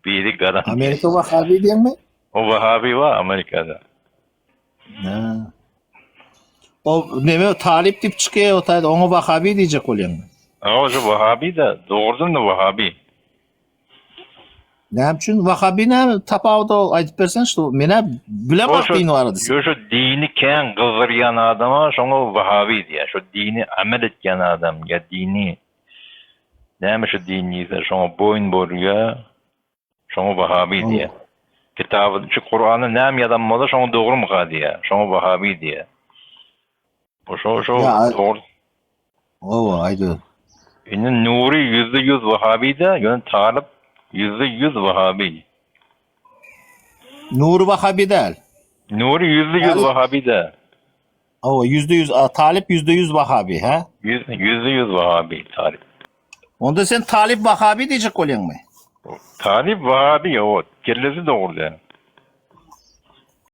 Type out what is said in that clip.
Biri garanti. Amerika Vahabi diyen mi? O Vahabi var Amerika'da. Ha. O neme talip dip çıkıyor o tayda onu Vahabi diyecek oluyor mu? O şu Vahabi de doğrudan da Vahabi. Ne için Vahabi ne tapavda aytıp bersen işte mene bilemek şu, dini vardı. şu dini ken kızdırgan adama şunu Vahabi diye. Şu dini amel etken adam ya dini. Neyme şu dini ise şunu boyun boruya şunu Vahabi diye. Kitabı şu Kur'an'ı nem yadan moda şunu doğru mu diye. Şunu Vahabi diye. Bu şu Ya, doğru. o aydı. Yani Nuri %100 Vahabi de yani Talip %100 Vahabi. Nuri Vahabi değil. Nuri %100 Yani- Vahabi de. O %100 talip %100 Vahabi ha? %100 Vahabi Talip. Onda sen talip Vahabi diyecek oluyor mu? Talip Vahabi o. Kellesi doğru.